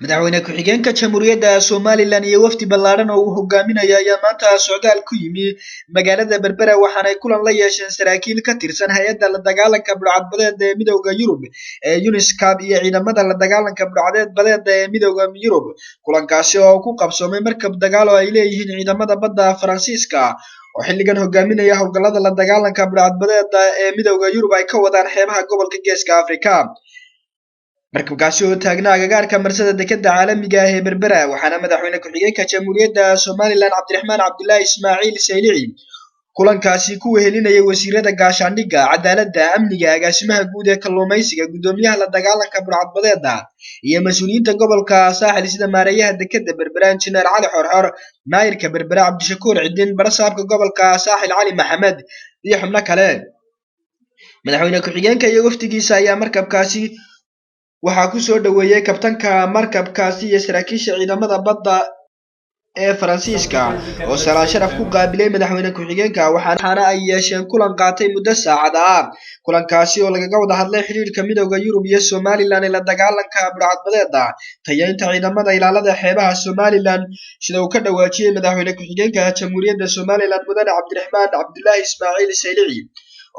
madaxweyne ku-xigeenka Jamhuuriyadda Somaliland iyo wafdi ballaaran oo uu hogaaminayo ayaa maanta socdaal ku yimi magaalada Berbera waxaana ay kulan la yeesheen saraakiil ka tirsan hay'adda la dagaalanka burcadbadeed ee Midowga Yurub ee UNISCAP iyo ciidamada la dagaalanka burcadbadeed ee Midowga Yurub. Kulankaasi oo ku qabsoomay markab dagaal oo ay leeyihiin ciidamada badda Faransiiska oo xilligan hogaaminaya howlgallada la dagaalanka burcadbadeed ee Midowga Yurub ay ka wadaan xeebaha gobolka Geeska Afrika. markabkaasi oo taagnaa agagaarka marsada dekedda caalamiga ah ee Berbera waxaana madaxweyne ku-xigeenka Jamhuuriyadda Somaliland Cabdiraxmaan Cabdullaahi Ismaaciil Saylici kulankaasi ku wehelinayay wasiirada gaashaandhigga, cadaaladda, amniga, agaasimaha guud ee kalluumaysiga, gudoomiyaha la dagaalanka burcadbadeedda iyo mas'uuliyiinta gobolka Saaxil sida maareeyaha dekedda Berbera Injineer Cali Xorxor, maayirka Berbera Cabdishakuur Cidin, barasaabka gobolka Saaxil Cali Maxamed iyo xubno kale. madaxweyne ku-xigeenka iyo wafdigiisa ayaa markabkaasi waxaa ku soo dhaweeyay kabtanka markabkaasi iyo saraakiisha ciidamada badda ee Faransiiska oo salaan sharaf ku qaabilay madaxweyne ku-xigeenka waxaana ay yeesheen kulan qaatay muddo saacad ah. kulankaasi oo lagaga wada hadlay xiriirka Midowga Yurub iyo Somaliland ee la dagaalanka burcadbadeedda, tayeynta ciidamada ilaalada xeebaha Somaliland sida uu ka dhawaajiyay madaxweyne ku-xigeenka Jamhuuriyadda Somaliland Mudane Cabdiraxmaan Cabdullaahi Ismaaciil Saylici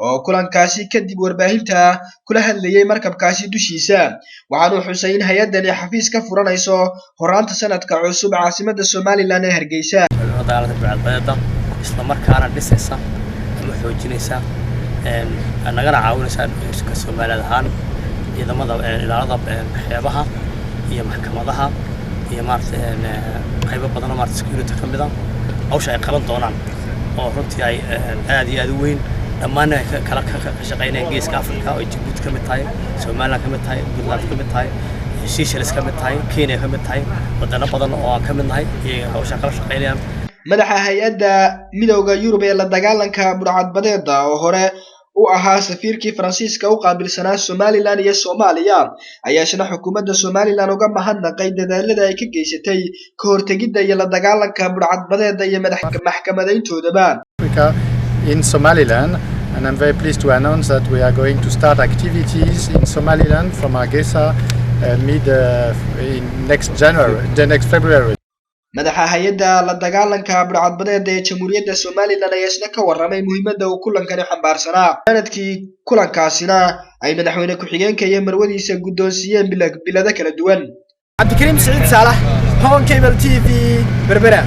oo kulankaasi kadib warbaahinta kula hadlayay markabkaasi dushiisa. waxaanu xusay in hay'adani xafiis ka furanayso horaanta sanadka cusub caasimadda Somaliland ee Hargeysa. dagaalada burcadbadeedda isla markaana dhisaysa ama xoojinaysa nagana caawinaysa iska Soomaaliland ahaan ciidamada ilaalada xeebaha iyo maxkamadaha iyo qaybo badan oo security ka mid ah hawsha ay qaban doonaan oo runtii ay aad iyo aad u weyn dhammaan kala shaqeynayaan Geeska Afrika oo Djibouti ka mid tahay, Somaliland ka mid tahay, Puntland ka mid tahay, Seychelles ka mid tahay, Kenya ka mid tahay, wadano badan oo aan ka mid nahay iyo hawsha kala shaqeynayaan. madaxa hay'adda Midowga Yurub ee la dagaalanka burcadbadeedda oo hore u ahaa safiirkii Faransiiska u qaabilsanaa Somaliland iyo Soomaaliya ayaa shana xukuumadda Somaliland uga mahadnaqay dadaalada ay ka geysatay ka hortagidda iyo la dagaalanka burcadbadeedda iyo maxkamadeyntoodaba. In Somaliland, and I'm very pleased to announce that we are going to start activities in Somaliland from Hargeisa in next February. madaxa hay'adda la dagaalanka burcadbadeedda ee Jamhuuriyadda Somaliland ayaa isna ka warramay muhiimadda uu kulankani xambaarsanaa. sanadkii kulankaasina ay madaxweyne ku-xigeenka iyo marwadiisa guddoonsiiyeen bilado kala duwan. Cabdikariim Saciid Saalax, Home Cable TV, Berbera.